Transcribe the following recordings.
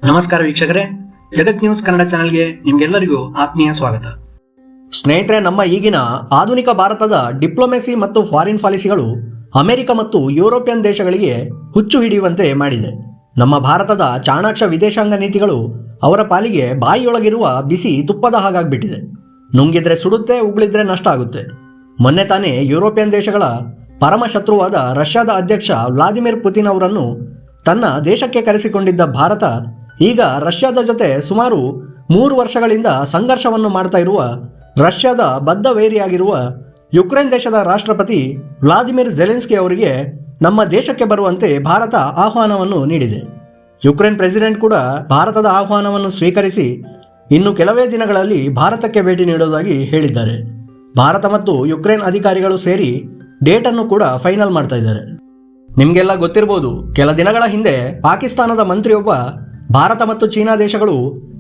ನಮಸ್ಕಾರ ವೀಕ್ಷಕರೇ, ಜಗತ್ ನ್ಯೂಸ್ ಕನ್ನಡ ಚಾನೆಲ್ಗೆ ನಿಮ್ಗೆಲ್ಲರಿಗೂ ಆತ್ಮೀಯ ಸ್ವಾಗತ. ಸ್ನೇಹಿತರೆ, ನಮ್ಮ ಈಗಿನ ಆಧುನಿಕ ಭಾರತದ ಡಿಪ್ಲೊಮೆಸಿ ಮತ್ತು ಫಾರಿನ್ ಪಾಲಿಸಿಗಳು ಅಮೆರಿಕ ಮತ್ತು ಯುರೋಪಿಯನ್ ದೇಶಗಳಿಗೆ ಹುಚ್ಚು ಹಿಡಿಯುವಂತೆ ಮಾಡಿದೆ. ನಮ್ಮ ಭಾರತದ ಚಾಣಾಕ್ಷ ವಿದೇಶಾಂಗ ನೀತಿಗಳು ಅವರ ಪಾಲಿಗೆ ಬಾಯಿಯೊಳಗಿರುವ ಬಿಸಿ ತುಪ್ಪದ ಹಾಗಾಗ್ಬಿಟ್ಟಿದೆ. ನುಂಗಿದ್ರೆ ಸುಡುತ್ತೆ, ಉಗುಳಿದ್ರೆ ನಷ್ಟ ಆಗುತ್ತೆ. ಮೊನ್ನೆ ತಾನೇ ಯುರೋಪಿಯನ್ ದೇಶಗಳ ಪರಮ ಶತ್ರುವಾದ ರಷ್ಯಾದ ಅಧ್ಯಕ್ಷ ವ್ಲಾದಿಮಿರ್ ಪುತಿನ್ ಅವರನ್ನು ತನ್ನ ದೇಶಕ್ಕೆ ಕರೆಸಿಕೊಂಡಿದ್ದ ಭಾರತ ಈಗ ರಷ್ಯಾದ ಜೊತೆ ಸುಮಾರು 3 ವರ್ಷಗಳಿಂದ ಸಂಘರ್ಷವನ್ನು ಮಾಡ್ತಾ ಇರುವ ರಷ್ಯಾದ ಬದ್ಧ ವೈರಿಯಾಗಿರುವ ಯುಕ್ರೇನ್ ದೇಶದ ರಾಷ್ಟ್ರಪತಿ ವ್ಲಾದಿಮಿರ್ ಝೆಲೆನ್ಸ್ಕಿ ಅವರಿಗೆ ನಮ್ಮ ದೇಶಕ್ಕೆ ಬರುವಂತೆ ಭಾರತ ಆಹ್ವಾನವನ್ನು ನೀಡಿದೆ. ಯುಕ್ರೇನ್ ಪ್ರೆಸಿಡೆಂಟ್ ಕೂಡ ಭಾರತದ ಆಹ್ವಾನವನ್ನು ಸ್ವೀಕರಿಸಿ ಇನ್ನು ಕೆಲವೇ ದಿನಗಳಲ್ಲಿ ಭಾರತಕ್ಕೆ ಭೇಟಿ ನೀಡುವುದಾಗಿ ಹೇಳಿದ್ದಾರೆ. ಭಾರತ ಮತ್ತು ಯುಕ್ರೇನ್ ಅಧಿಕಾರಿಗಳು ಸೇರಿ ಡೇಟನ್ನು ಕೂಡ ಫೈನಲ್ ಮಾಡ್ತಾ ಇದ್ದಾರೆ. ನಿಮಗೆಲ್ಲ ಗೊತ್ತಿರ್ಬೋದು, ಕೆಲ ದಿನಗಳ ಹಿಂದೆ ಪಾಕಿಸ್ತಾನದ ಮಂತ್ರಿಯೊಬ್ಬ ಭಾರತ ಮತ್ತು ಚೀನಾ ದೇಶಗಳು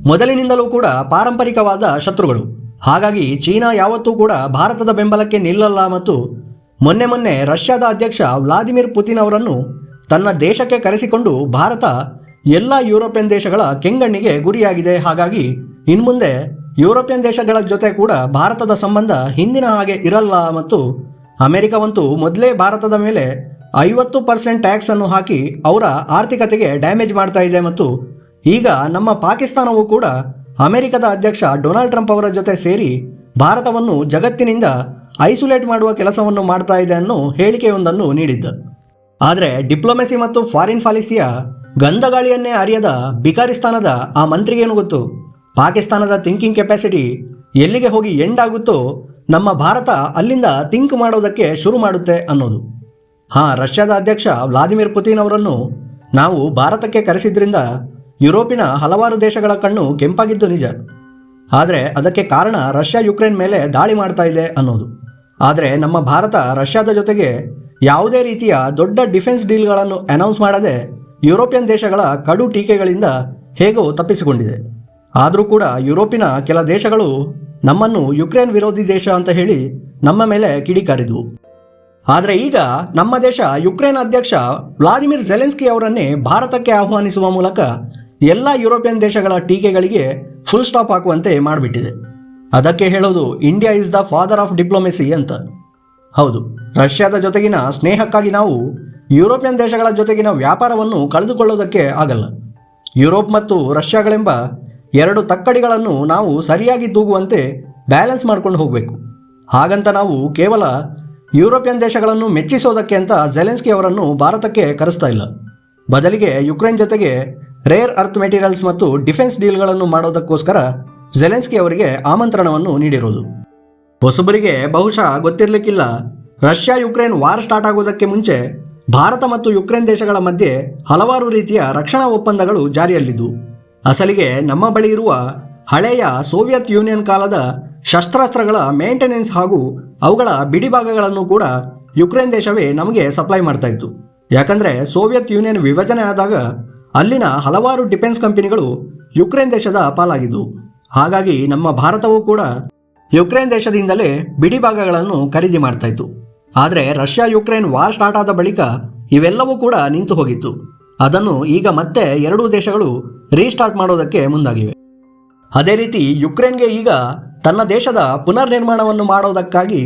ಮೊದಲಿನಿಂದಲೂ ಕೂಡ ಪಾರಂಪರಿಕವಾದ ಶತ್ರುಗಳು, ಹಾಗಾಗಿ ಚೀನಾ ಯಾವತ್ತೂ ಕೂಡ ಭಾರತದ ಬೆಂಬಲಕ್ಕೆ ನಿಲ್ಲಲ್ಲ ಮತ್ತು ಮೊನ್ನೆ ರಷ್ಯಾದ ಅಧ್ಯಕ್ಷ ವ್ಲಾದಿಮಿರ್ ಪುತಿನ್ ಅವರನ್ನು ತನ್ನ ದೇಶಕ್ಕೆ ಕರೆಸಿಕೊಂಡು ಭಾರತ ಎಲ್ಲ ಯುರೋಪಿಯನ್ ದೇಶಗಳ ಕೆಂಗಣ್ಣಿಗೆ ಗುರಿಯಾಗಿದೆ. ಹಾಗಾಗಿ ಇನ್ಮುಂದೆ ಯುರೋಪಿಯನ್ ದೇಶಗಳ ಜೊತೆ ಕೂಡ ಭಾರತದ ಸಂಬಂಧ ಹಿಂದಿನ ಹಾಗೆ ಇರಲ್ಲ ಮತ್ತು ಅಮೆರಿಕವಂತೂ ಮೊದಲೇ ಭಾರತದ ಮೇಲೆ 50% ಟ್ಯಾಕ್ಸ್ ಅನ್ನು ಹಾಕಿ ಅವರ ಆರ್ಥಿಕತೆಗೆ ಡ್ಯಾಮೇಜ್ ಮಾಡ್ತಾ ಇದೆ ಮತ್ತು ಈಗ ನಮ್ಮ ಪಾಕಿಸ್ತಾನವು ಕೂಡ ಅಮೆರಿಕದ ಅಧ್ಯಕ್ಷ ಡೊನಾಲ್ಡ್ ಟ್ರಂಪ್ ಅವರ ಜೊತೆ ಸೇರಿ ಭಾರತವನ್ನು ಜಗತ್ತಿನಿಂದ ಐಸೋಲೇಟ್ ಮಾಡುವ ಕೆಲಸವನ್ನು ಮಾಡ್ತಾ ಇದೆ ಅನ್ನೋ ಹೇಳಿಕೆಯೊಂದನ್ನು ನೀಡಿದ್ದ. ಆದರೆ ಡಿಪ್ಲೊಮೆಸಿ ಮತ್ತು ಫಾರಿನ್ ಪಾಲಿಸಿಯ ಗಂಧಗಾಳಿಯನ್ನೇ ಅರಿಯದ ಬಿಕಾರಿಸ್ತಾನದ ಆ ಮಂತ್ರಿಗೇನು ಗೊತ್ತು, ಪಾಕಿಸ್ತಾನದ ಥಿಂಕಿಂಗ್ ಕೆಪಾಸಿಟಿ ಎಲ್ಲಿಗೆ ಹೋಗಿ ಎಂಡ್ ಆಗುತ್ತೋ ನಮ್ಮ ಭಾರತ ಅಲ್ಲಿಂದ ಥಿಂಕ್ ಮಾಡೋದಕ್ಕೆ ಶುರು ಮಾಡುತ್ತೆ ಅನ್ನೋದು. ರಷ್ಯಾದ ಅಧ್ಯಕ್ಷ ವ್ಲಾದಿಮಿರ್ ಪುತಿನ್ ಅವರನ್ನು ನಾವು ಭಾರತಕ್ಕೆ ಕರೆಸಿದ್ರಿಂದ ಯುರೋಪಿನ ಹಲವಾರು ದೇಶಗಳ ಕಣ್ಣು ಕೆಂಪಾಗಿದ್ದು ನಿಜ. ಆದರೆ ಅದಕ್ಕೆ ಕಾರಣ ರಷ್ಯಾ ಯುಕ್ರೇನ್ ಮೇಲೆ ದಾಳಿ ಮಾಡ್ತಾ ಇದೆ ಅನ್ನೋದು. ಆದರೆ ನಮ್ಮ ಭಾರತ ರಷ್ಯಾದ ಜೊತೆಗೆ ಯಾವುದೇ ರೀತಿಯ ದೊಡ್ಡ ಡಿಫೆನ್ಸ್ ಡೀಲ್ಗಳನ್ನು ಅನೌನ್ಸ್ ಮಾಡದೆ ಯುರೋಪಿಯನ್ ದೇಶಗಳ ಕಡು ಟೀಕೆಗಳಿಂದ ಹೇಗೋ ತಪ್ಪಿಸಿಕೊಂಡಿದೆ. ಆದರೂ ಕೂಡ ಯುರೋಪಿನ ಕೆಲ ದೇಶಗಳು ನಮ್ಮನ್ನು ಯುಕ್ರೇನ್ ವಿರೋಧಿ ದೇಶ ಅಂತ ಹೇಳಿ ನಮ್ಮ ಮೇಲೆ ಕಿಡಿಕಾರಿದ್ವು. ಆದರೆ ಈಗ ನಮ್ಮ ದೇಶ ಯುಕ್ರೇನ್ ಅಧ್ಯಕ್ಷ ವ್ಲಾದಿಮಿರ್ ಝೆಲೆನ್ಸ್ಕಿ ಅವರನ್ನೇ ಭಾರತಕ್ಕೆ ಆಹ್ವಾನಿಸುವ ಮೂಲಕ ಎಲ್ಲ ಯುರೋಪಿಯನ್ ದೇಶಗಳ ಟೀಕೆಗಳಿಗೆ ಫುಲ್ ಸ್ಟಾಪ್ ಹಾಕುವಂತೆ ಮಾಡಿಬಿಟ್ಟಿದೆ. ಅದಕ್ಕೆ ಹೇಳೋದು India is the father of diplomacy ಅಂತ. ಹೌದು, ರಷ್ಯಾದ ಜೊತೆಗಿನ ಸ್ನೇಹಕ್ಕಾಗಿ ನಾವು ಯುರೋಪಿಯನ್ ದೇಶಗಳ ಜೊತೆಗಿನ ವ್ಯಾಪಾರವನ್ನು ಕಳೆದುಕೊಳ್ಳೋದಕ್ಕೆ ಆಗಲ್ಲ. ಯುರೋಪ್ ಮತ್ತು ರಷ್ಯಾಗಳೆಂಬ 2 ತಕ್ಕಡಿಗಳನ್ನು ನಾವು ಸರಿಯಾಗಿ ತೂಗುವಂತೆ ಬ್ಯಾಲೆನ್ಸ್ ಮಾಡ್ಕೊಂಡು ಹೋಗಬೇಕು. ಹಾಗಂತ ನಾವು ಕೇವಲ ಯುರೋಪಿಯನ್ ದೇಶಗಳನ್ನು ಮೆಚ್ಚಿಸೋದಕ್ಕೆ ಅಂತ ಝೆಲೆನ್ಸ್ಕಿ ಅವರನ್ನು ಭಾರತಕ್ಕೆ ಕರೆಸ್ತಾ ಇಲ್ಲ. ಬದಲಿಗೆ ಯುಕ್ರೇನ್ ಜೊತೆಗೆ ರೇರ್ ಅರ್ತ್ ಮೆಟೀರಿಯಲ್ಸ್ ಮತ್ತು ಡಿಫೆನ್ಸ್ ಡೀಲ್ಗಳನ್ನು ಮಾಡೋದಕ್ಕೋಸ್ಕರ ಝೆಲೆನ್ಸ್ಕಿ ಅವರಿಗೆ ಆಮಂತ್ರಣವನ್ನು ನೀಡಿರೋದು. ಹೊಸಬರಿಗೆ ಬಹುಶಃ ಗೊತ್ತಿರಲಿಕ್ಕಿಲ್ಲ, ರಷ್ಯಾ ಯುಕ್ರೇನ್ ವಾರ್ ಸ್ಟಾರ್ಟ್ ಆಗೋದಕ್ಕೆ ಮುಂಚೆ ಭಾರತ ಮತ್ತು ಯುಕ್ರೇನ್ ದೇಶಗಳ ಮಧ್ಯೆ ಹಲವಾರು ರೀತಿಯ ರಕ್ಷಣಾ ಒಪ್ಪಂದಗಳು ಜಾರಿಯಲ್ಲಿದ್ದು, ಅಸಲಿಗೆ ನಮ್ಮ ಬಳಿ ಇರುವ ಹಳೆಯ ಸೋವಿಯತ್ ಯೂನಿಯನ್ ಕಾಲದ ಶಸ್ತ್ರಾಸ್ತ್ರಗಳ ಮೇಂಟೆನೆನ್ಸ್ ಹಾಗೂ ಅವುಗಳ ಬಿಡಿಭಾಗಗಳನ್ನು ಕೂಡ ಯುಕ್ರೇನ್ ದೇಶವೇ ನಮಗೆ ಸಪ್ಲೈ ಮಾಡ್ತಾ ಇತ್ತು. ಯಾಕಂದರೆ ಸೋವಿಯತ್ ಯೂನಿಯನ್ ವಿಭಜನೆ ಆದಾಗ ಅಲ್ಲಿನ ಹಲವಾರು ಡಿಫೆನ್ಸ್ ಕಂಪನಿಗಳು ಯುಕ್ರೇನ್ ದೇಶದ ಪಾಲಾಗಿದ್ದವು. ಹಾಗಾಗಿ ನಮ್ಮ ಭಾರತವೂ ಕೂಡ ಯುಕ್ರೇನ್ ದೇಶದಿಂದಲೇ ಬಿಡಿಭಾಗಗಳನ್ನು ಖರೀದಿ ಮಾಡ್ತಾ ಇತ್ತು. ಆದರೆ ರಷ್ಯಾ ಯುಕ್ರೇನ್ ವಾರ್ ಸ್ಟಾರ್ಟ್ ಆದ ಬಳಿಕ ಇವೆಲ್ಲವೂ ಕೂಡ ನಿಂತು ಹೋಗಿತ್ತು. ಅದನ್ನು ಈಗ ಮತ್ತೆ 2 ದೇಶಗಳು ರೀಸ್ಟಾರ್ಟ್ ಮಾಡೋದಕ್ಕೆ ಮುಂದಾಗಿವೆ. ಅದೇ ರೀತಿ ಯುಕ್ರೇನ್ಗೆ ಈಗ ತನ್ನ ದೇಶದ ಪುನರ್ ನಿರ್ಮಾಣವನ್ನು ಮಾಡೋದಕ್ಕಾಗಿ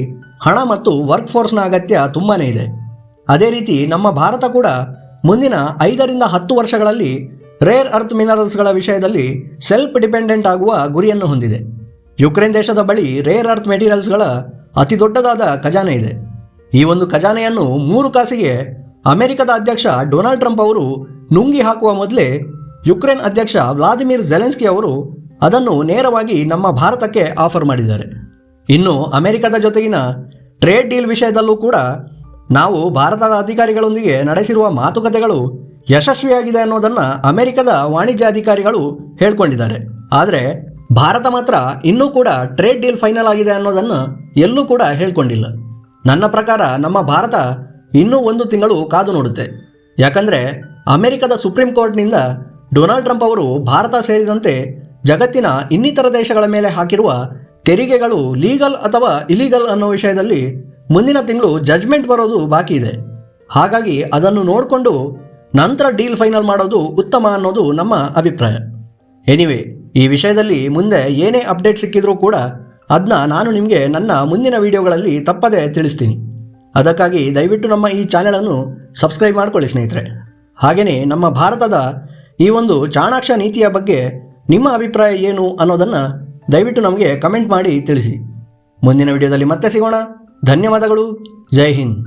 ಹಣ ಮತ್ತು ವರ್ಕ್ ಫೋರ್ಸ್ನ ಅಗತ್ಯ ತುಂಬಾ ಇದೆ. ಅದೇ ರೀತಿ ನಮ್ಮ ಭಾರತ ಕೂಡ ಮುಂದಿನ 5 ರಿಂದ 10 ವರ್ಷಗಳಲ್ಲಿ ರೇರ್ ಅರ್ತ್ ಮಿನರಲ್ಸ್ಗಳ ವಿಷಯದಲ್ಲಿ ಸೆಲ್ಫ್ ಡಿಪೆಂಡೆಂಟ್ ಆಗುವ ಗುರಿಯನ್ನು ಹೊಂದಿದೆ. ಯುಕ್ರೇನ್ ದೇಶದ ಬಳಿ ರೇರ್ ಅರ್ತ್ ಮೆಟೀರಿಯಲ್ಸ್ಗಳ ಅತಿ ದೊಡ್ಡದಾದ ಖಜಾನೆ ಇದೆ. ಈ ಒಂದು ಖಜಾನೆಯನ್ನು 3 ಕಾಸಿಗೆ ಅಮೆರಿಕದ ಅಧ್ಯಕ್ಷ ಡೊನಾಲ್ಡ್ ಟ್ರಂಪ್ ಅವರು ನುಂಗಿ ಹಾಕುವ ಮೊದಲೇ ಯುಕ್ರೇನ್ ಅಧ್ಯಕ್ಷ ವ್ಲಾದಿಮಿರ್ ಝೆಲೆನ್ಸ್ಕಿ ಅವರು ಅದನ್ನು ನೇರವಾಗಿ ನಮ್ಮ ಭಾರತಕ್ಕೆ ಆಫರ್ ಮಾಡಿದ್ದಾರೆ. ಇನ್ನು ಅಮೆರಿಕದ ಜೊತೆಗಿನ ಟ್ರೇಡ್ ಡೀಲ್ ವಿಷಯದಲ್ಲೂ ಕೂಡ ನಾವು ಭಾರತದ ಅಧಿಕಾರಿಗಳೊಂದಿಗೆ ನಡೆಸಿರುವ ಮಾತುಕತೆಗಳು ಯಶಸ್ವಿಯಾಗಿದೆ ಅನ್ನೋದನ್ನು ಅಮೆರಿಕದ ವಾಣಿಜ್ಯ ಅಧಿಕಾರಿಗಳು ಹೇಳ್ಕೊಂಡಿದ್ದಾರೆ. ಆದರೆ ಭಾರತ ಮಾತ್ರ ಇನ್ನೂ ಕೂಡ ಟ್ರೇಡ್ ಡೀಲ್ ಫೈನಲ್ ಆಗಿದೆ ಅನ್ನೋದನ್ನು ಎಲ್ಲೂ ಕೂಡ ಹೇಳ್ಕೊಂಡಿಲ್ಲ. ನನ್ನ ಪ್ರಕಾರ ನಮ್ಮ ಭಾರತ ಇನ್ನೂ 1 ತಿಂಗಳು ಕಾದು ನೋಡುತ್ತೆ. ಯಾಕಂದರೆ ಅಮೆರಿಕದ ಸುಪ್ರೀಂ ಕೋರ್ಟ್ನಿಂದ ಡೊನಾಲ್ಡ್ ಟ್ರಂಪ್ ಅವರು ಭಾರತ ಸೇರಿದಂತೆ ಜಗತ್ತಿನ ಇನ್ನಿತರ ದೇಶಗಳ ಮೇಲೆ ಹಾಕಿರುವ ತೆರಿಗೆಗಳು ಲೀಗಲ್ ಅಥವಾ ಇಲೀಗಲ್ ಅನ್ನೋ ವಿಷಯದಲ್ಲಿ ಮುಂದಿನ ತಿಂಗಳು ಜಡ್ಜ್ಮೆಂಟ್ ಬರೋದು ಬಾಕಿ ಇದೆ. ಹಾಗಾಗಿ ಅದನ್ನು ನೋಡಿಕೊಂಡು ನಂತರ ಡೀಲ್ ಫೈನಲ್ ಮಾಡೋದು ಉತ್ತಮ ಅನ್ನೋದು ನಮ್ಮ ಅಭಿಪ್ರಾಯ. ಎನಿವೆ, ಈ ವಿಷಯದಲ್ಲಿ ಮುಂದೆ ಏನೇ ಅಪ್ಡೇಟ್ ಸಿಕ್ಕಿದ್ರೂ ಕೂಡ ಅದನ್ನ ನಾನು ನಿಮಗೆ ನನ್ನ ಮುಂದಿನ ವಿಡಿಯೋಗಳಲ್ಲಿ ತಪ್ಪದೇ ತಿಳಿಸ್ತೀನಿ. ಅದಕ್ಕಾಗಿ ದಯವಿಟ್ಟು ನಮ್ಮ ಈ ಚಾನೆಲನ್ನು ಸಬ್ಸ್ಕ್ರೈಬ್ ಮಾಡ್ಕೊಳ್ಳಿ ಸ್ನೇಹಿತರೆ. ಹಾಗೆಯೇ ನಮ್ಮ ಭಾರತದ ಈ ಒಂದು ಚಾಣಾಕ್ಷ ನೀತಿಯ ಬಗ್ಗೆ ನಿಮ್ಮ ಅಭಿಪ್ರಾಯ ಏನು ಅನ್ನೋದನ್ನು ದಯವಿಟ್ಟು ನಮಗೆ ಕಮೆಂಟ್ ಮಾಡಿ ತಿಳಿಸಿ. ಮುಂದಿನ ವಿಡಿಯೋದಲ್ಲಿ ಮತ್ತೆ ಸಿಗೋಣ. ಧನ್ಯವಾದಗಳು. ಜೈ ಹಿಂದ್.